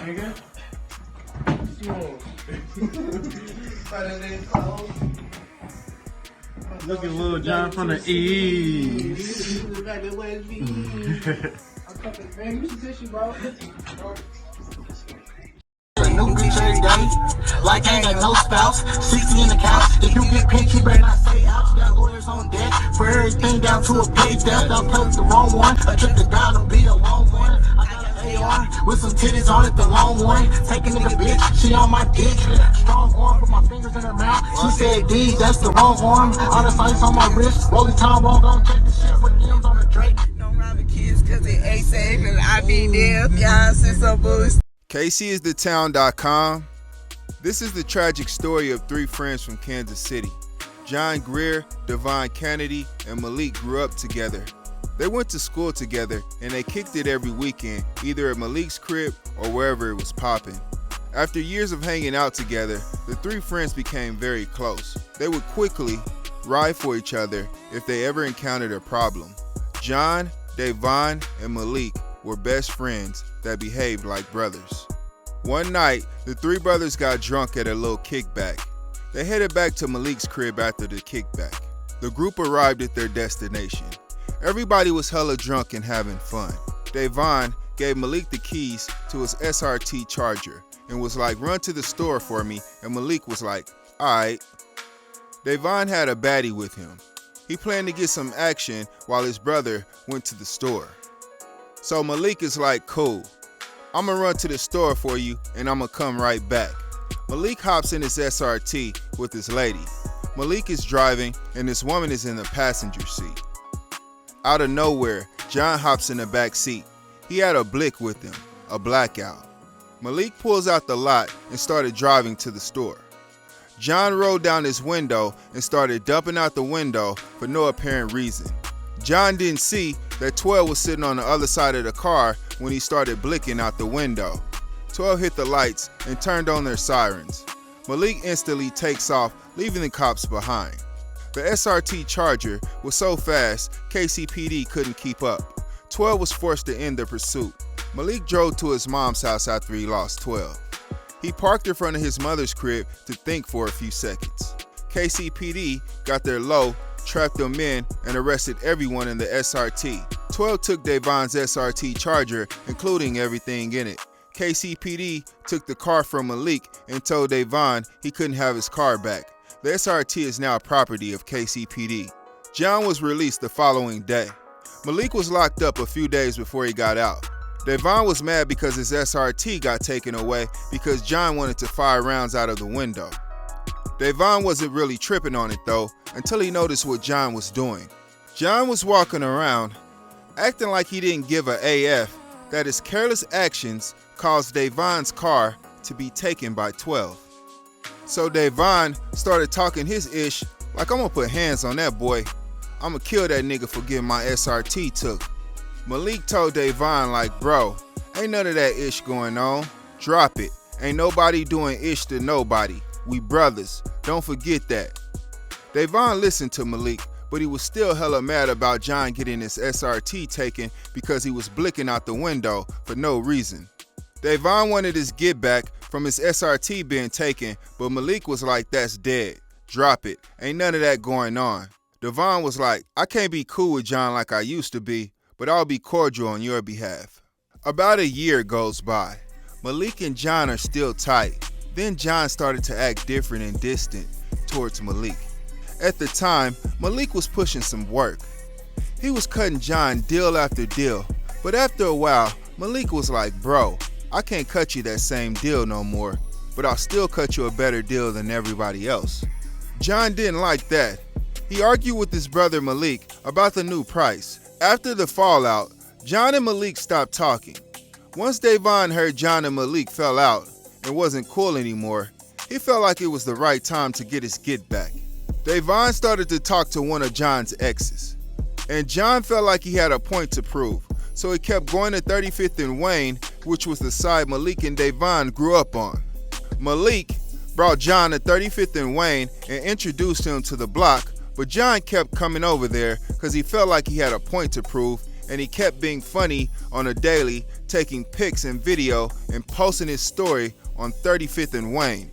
nigga. Look at Lil John from the east. Man, you should tissue, bro. New bitch every day, like I ain't got no spouse. 60 in the couch. If you get pinched, you better not stay out. You got lawyers on deck for everything down to a pay death. Don't play with the wrong one. I took the guy to be a long one. I got an AR with some titties on it, the long one. Take a nigga bitch, she on my dick. Strong arm, put my fingers in her mouth. She said D, that's the wrong arm. All the ice on my wrist. Rolling time, won't go check the shit with M's on the Drake. Don't rob the kids cause they ain't safe and I be there. Y'all see some boost. kcisthetown.com. This is the tragic story of three friends from Kansas City. John Greer, Davon Canady, and Mylik grew up together. They went to school together and they kicked it every weekend, either at Mylik's crib or wherever it was popping. After years of hanging out together, the three friends became very close. They would quickly ride for each other if they ever encountered a problem. John, Davon, and Mylik were best friends that behaved like brothers. One night, the three brothers got drunk at a little kickback. They headed back to Mylik's crib after the kickback. The group arrived at their destination. Everybody was hella drunk and having fun. Davon gave Mylik the keys to his SRT Charger and was like, "Run to the store for me," and Mylik was like, "Alright." Davon had a baddie with him. He planned to get some action while his brother went to the store. So Mylik is like, "Cool, I'ma run to the store for you and I'ma come right back." Mylik hops in his SRT with his lady. Mylik is driving and this woman is in the passenger seat. Out of nowhere, John hops in the back seat. He had a blick with him, a blackout. Mylik pulls out the lot and started driving to the store. John rolled down his window and started dumping out the window for no apparent reason. John didn't see that 12 was sitting on the other side of the car when he started blicking out the window. 12 hit the lights and turned on their sirens. Mylik instantly takes off, leaving the cops behind. The SRT Charger was so fast, KCPD couldn't keep up. 12 was forced to end the pursuit. Mylik drove to his mom's house after he lost 12. He parked in front of his mother's crib to think for a few seconds. KCPD got their low, trapped them in, and arrested everyone in the SRT. 12 took Davon's SRT Charger, including everything in it. KCPD took the car from Mylik and told Davon he couldn't have his car back. The SRT is now property of KCPD. John was released the following day. Mylik was locked up a few days before he got out. Davon was mad because his SRT got taken away because John wanted to fire rounds out of the window. Davon wasn't really tripping on it though until he noticed what John was doing. John was walking around acting like he didn't give a AF that his careless actions caused Davon's car to be taken by 12. So Davon started talking his ish like, "I'm gonna put hands on that boy. I'm gonna kill that nigga for getting my SRT took." Mylik told Davon like, "Bro, ain't none of that ish going on. Drop it. Ain't nobody doing ish to nobody. We brothers. Don't forget that." Davon listened to Mylik, but he was still hella mad about John getting his SRT taken because he was blicking out the window for no reason. Davon wanted his get back from his SRT being taken, but Mylik was like, "That's dead. Drop it. Ain't none of that going on." Davon was like, "I can't be cool with John like I used to be, but I'll be cordial on your behalf." About a year goes by. Mylik and John are still tight. Then John started to act different and distant towards Mylik. At the time, Mylik was pushing some work. He was cutting John deal after deal, but after a while, Mylik was like, "Bro, I can't cut you that same deal no more, but I'll still cut you a better deal than everybody else." John didn't like that. He argued with his brother Mylik about the new price. After the fallout, John and Mylik stopped talking. Once Davon heard John and Mylik fell out and wasn't cool anymore, he felt like it was the right time to get his get back. Davon started to talk to one of John's exes, and John felt like he had a point to prove, so he kept going to 35th and Wayne, which was the side Mylik and Davon grew up on. Mylik brought John to 35th and Wayne and introduced him to the block, but John kept coming over there because he felt like he had a point to prove and he kept being funny on a daily, taking pics and video and posting his story on 35th and Wayne.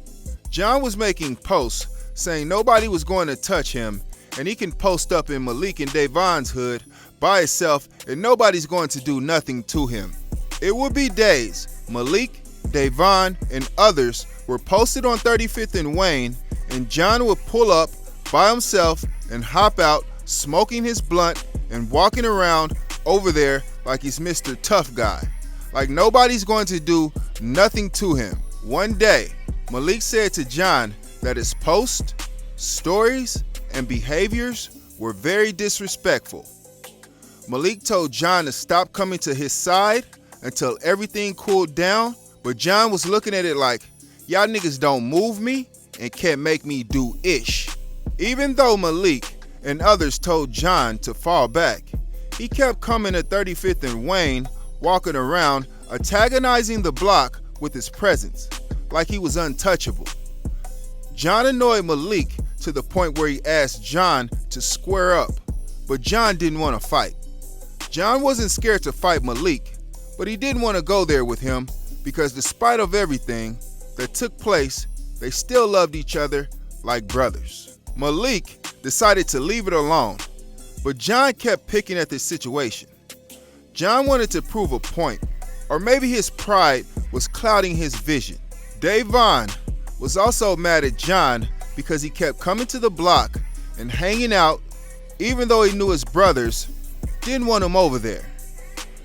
John was making posts saying nobody was going to touch him, and he can post up in Mylik and Davon's hood by himself and nobody's going to do nothing to him. It would be days Mylik, Davon, and others were posted on 35th and Wayne, and John would pull up by himself and hop out smoking his blunt and walking around over there like he's Mr. Tough Guy, like nobody's going to do nothing to him. One day, Mylik said to John that his posts, stories, and behaviors were very disrespectful. Mylik told John to stop coming to his side until everything cooled down, but John was looking at it like, y'all niggas don't move me and can't make me do ish. Even though Mylik and others told John to fall back, he kept coming to 35th and Wayne, walking around, antagonizing the block with his presence, like he was untouchable. John annoyed Mylik to the point where he asked John to square up, but John didn't want to fight. John wasn't scared to fight Mylik, but he didn't want to go there with him because despite of everything that took place, they still loved each other like brothers. Mylik decided to leave it alone, but John kept picking at this situation. John wanted to prove a point, or maybe his pride was clouding his vision. Davon was also mad at John because he kept coming to the block and hanging out, even though he knew his brothers didn't want him over there.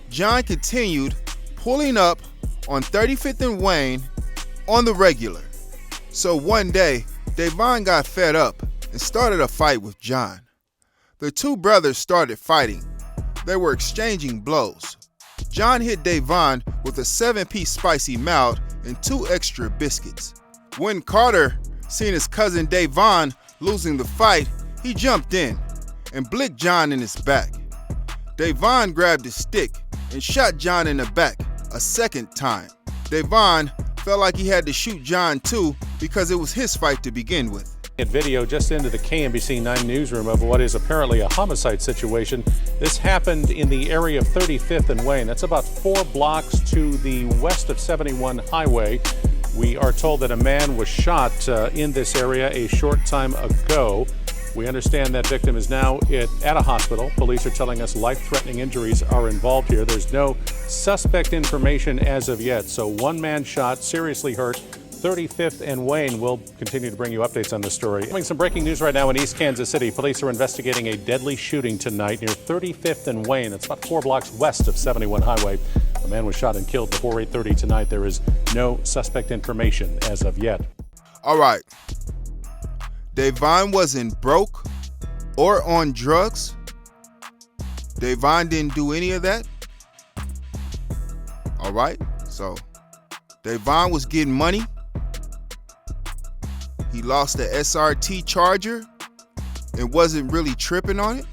John continued pulling up on 35th and Wayne on the regular. So one day, Davon got fed up and started a fight with John. The two brothers started fighting. They were exchanging blows. John hit Davon with a 7-piece spicy mild and 2 extra biscuits. When Carter seen his cousin Davon losing the fight, he jumped in and blicked John in his back. Davon grabbed his stick and shot John in the back a second time. Davon felt like he had to shoot John too because it was his fight to begin with. Video just into the KMBC 9 newsroom of what is apparently a homicide situation. This happened in the area of 35th and Wayne. That's about 4 blocks to the west of 71 Highway. We are told that a man was shot in this area a short time ago. We understand that victim is now at a hospital. Police are telling us life-threatening injuries are involved here. There's no suspect information as of yet. So one man shot, seriously hurt. 35th and Wayne. We'll continue to bring you updates on this story. Having some breaking news right now in East Kansas City. Police are investigating a deadly shooting tonight near 35th and Wayne. That's about 4 blocks west of 71 Highway. A man was shot and killed before 8:30 tonight. There is no suspect information as of yet. All right. Davon wasn't broke or on drugs. Davon didn't do any of that. All right. So Davon was getting money. He lost the SRT Charger and wasn't really tripping on it.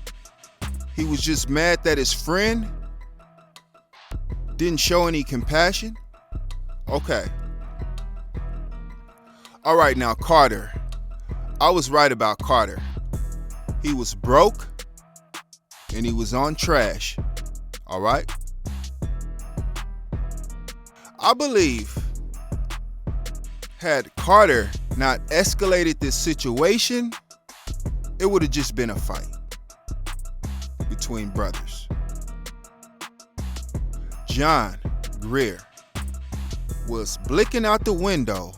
He was just mad that his friend didn't show any compassion. Okay. All right, now Carter. I was right about Carter. He was broke and he was on trash. All right. I believe had Carter not escalated this situation, it would have just been a fight between brothers. John Greer was blinking out the window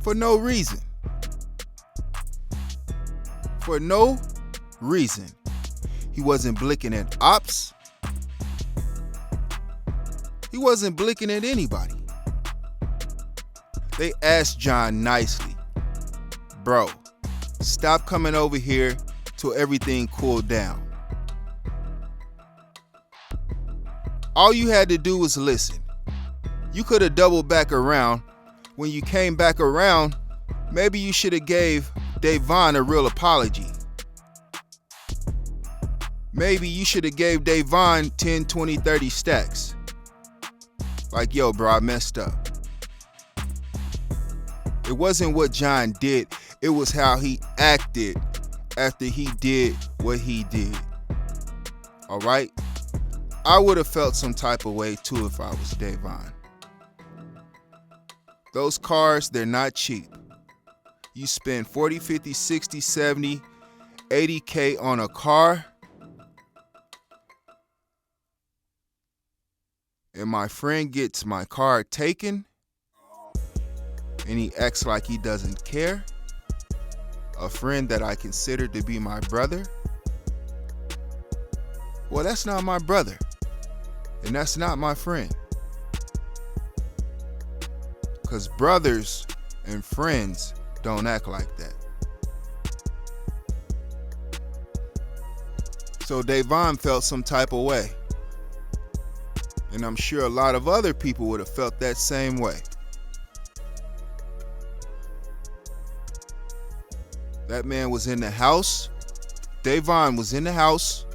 for no reason. For no reason. He wasn't blinking at ops. He wasn't blinking at anybody. They asked John nicely, bro, stop coming over here till everything cooled down. All you had to do was listen. You could have doubled back around. When you came back around, maybe you should have gave Davon a real apology. Maybe you should have gave Davon 10, 20, 30 stacks. Like, yo, bro, I messed up. It wasn't what John did. It was how he acted after he did what he did. All right? I would have felt some type of way too if I was Davon. Those cars, they're not cheap. You spend 40, 50, 60, 70, 80K on a car, and my friend gets my car taken, and he acts like he doesn't care. A friend that I consider to be my brother. Well, that's not my brother, and that's not my friend. Because brothers and friends don't act like that. So Davon felt some type of way. And I'm sure a lot of other people would have felt that same way. That man was in the house. Davon was in the house,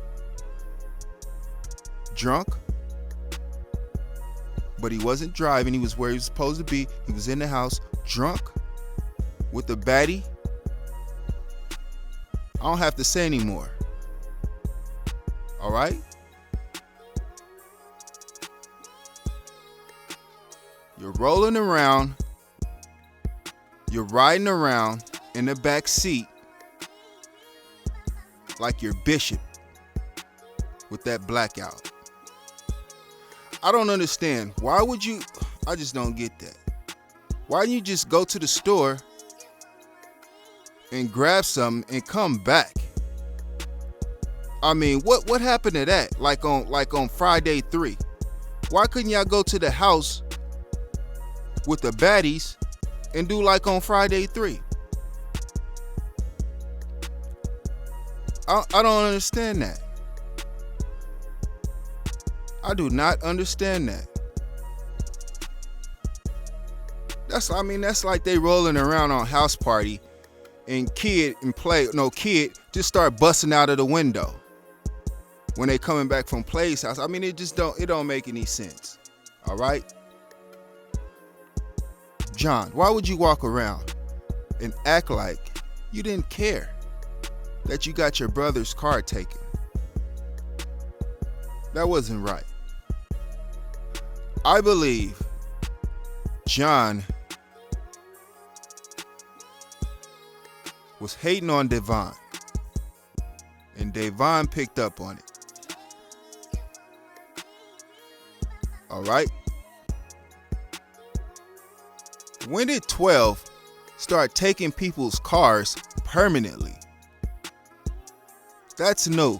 drunk, but he wasn't driving. He was where he was supposed to be. He was in the house, drunk, with a baddie. I don't have to say anymore. All right? You're rolling around. You're riding around in the back seat like you're Bishop with that blackout. I don't understand. Why would you? I just don't get that. Why don't you just go to the store and grab something and come back? I mean, what happened to that? Like on Friday 3. Why couldn't y'all go to the house with the baddies and do like on Friday 3? I don't understand that. I do not understand that. That's like they rolling around on house party and kid just start busting out of the window when they coming back from Play's house. I mean, it don't make any sense. All right? John, why would you walk around and act like you didn't care that you got your brother's car taken? That wasn't right. I believe John was hating on Davon, and Davon picked up on it. All right? When did 12 start taking people's cars permanently? That's new.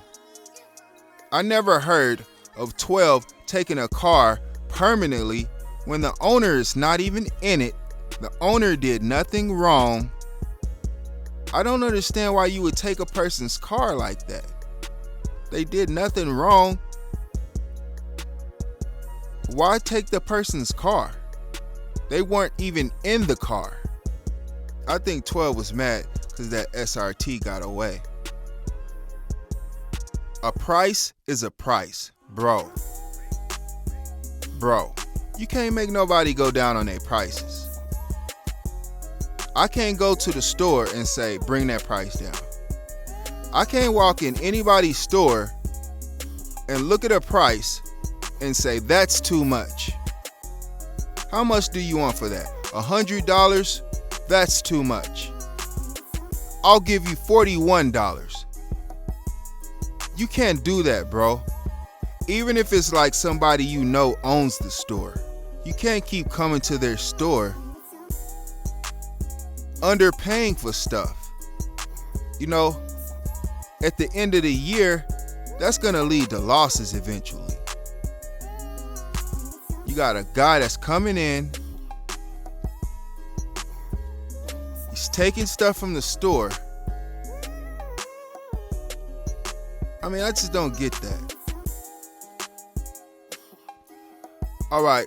I never heard of 12 taking a car permanently when the owner is not even in it. The owner did nothing wrong. I don't understand why you would take a person's car like that. They did nothing wrong. Why take the person's car? They weren't even in the car. I think 12 was mad because that SRT got away. A price is a price, bro. Bro, you can't make nobody go down on their prices. I can't go to the store and say, bring that price down. I can't walk in anybody's store and look at a price and say, that's too much. How much do you want for that? $100? That's too much. I'll give you $41. You can't do that, bro. Even if it's like somebody you know owns the store. You can't keep coming to their store underpaying for stuff. You know, at the end of the year, that's gonna lead to losses eventually. You got a guy that's coming in, he's taking stuff from the store. I mean, I just don't get that. All right,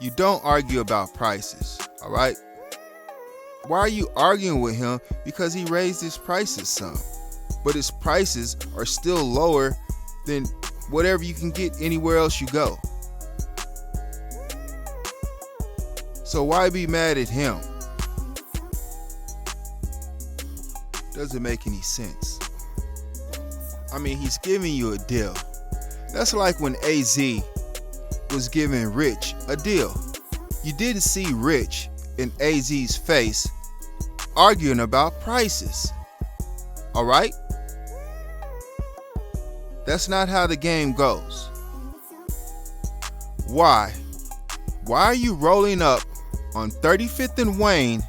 you don't argue about prices, all right? Why are you arguing with him? Because he raised his prices some, but his prices are still lower than whatever you can get anywhere else you go. So why be mad at him? Doesn't make any sense. I mean, he's giving you a deal. That's like when AZ was giving Rich a deal. You didn't see Rich in AZ's face arguing about prices. All right? That's not how the game goes. Why? Why are you rolling up on 35th and Wayne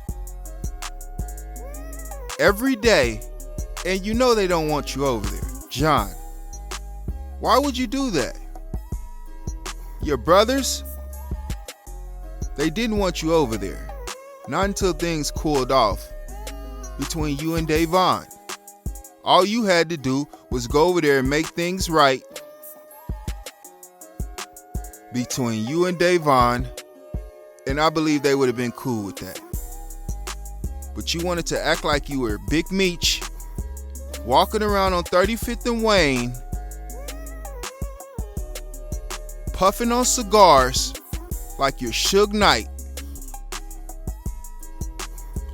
every day and you know they don't want you over there? John, why would you do that? Your brothers, they didn't want you over there. Not until things cooled off between you and Davon. All you had to do was go over there and make things right between you and Davon, and I believe they would have been cool with that. But you wanted to act like you were Big Meech, walking around on 35th and Wayne, puffing on cigars like you're Suge Knight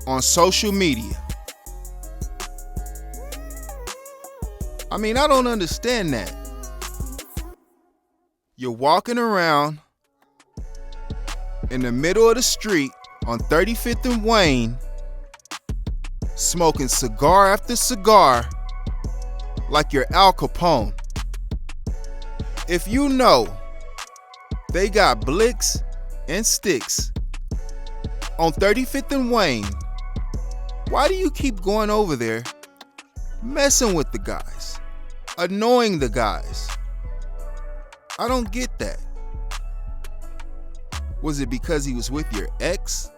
on social media. I mean, I don't understand that. You're walking around in the middle of the street on 35th and Wayne, smoking cigar after cigar like you're Al Capone. If you know they got blicks and sticks on 35th and Wayne, why do you keep going over there messing with the guys, annoying the guys? I don't get that. Was it because he was with your ex?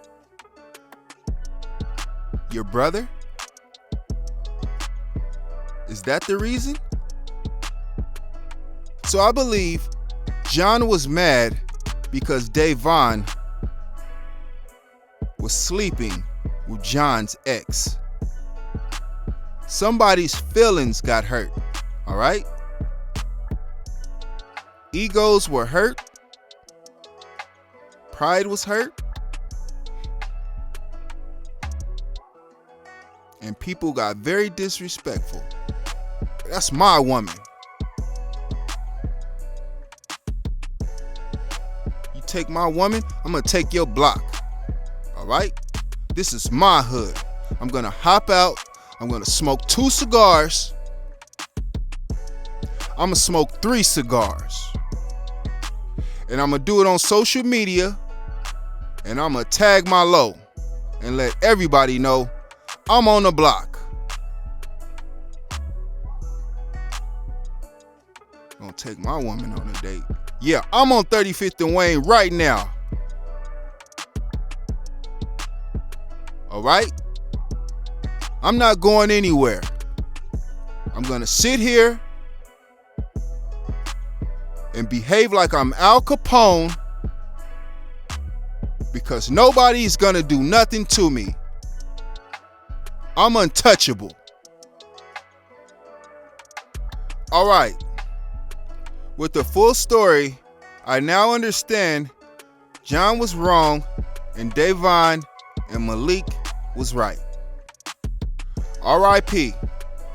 Your brother? Is that the reason? So I believe John was mad because Davon was sleeping with John's ex. Somebody's feelings got hurt, all right? Egos were hurt. Pride was hurt. And people got very disrespectful. That's my woman. You take my woman, I'm gonna take your block. All right? This is my hood. I'm gonna hop out. I'm gonna smoke 2 cigars. I'm gonna smoke 3 cigars. And I'm gonna do it on social media. And I'm gonna tag my low and let everybody know I'm on the block. Gonna take my woman on a date. Yeah, I'm on 35th and Wayne right now. All right? I'm not going anywhere. I'm gonna sit here and behave like I'm Al Capone because nobody's gonna do nothing to me. I'm untouchable. All right. With the full story, I now understand John was wrong and Davon and Mylik was right. R.I.P.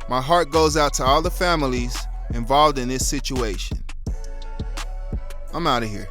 My heart goes out to all the families involved in this situation. I'm out of here.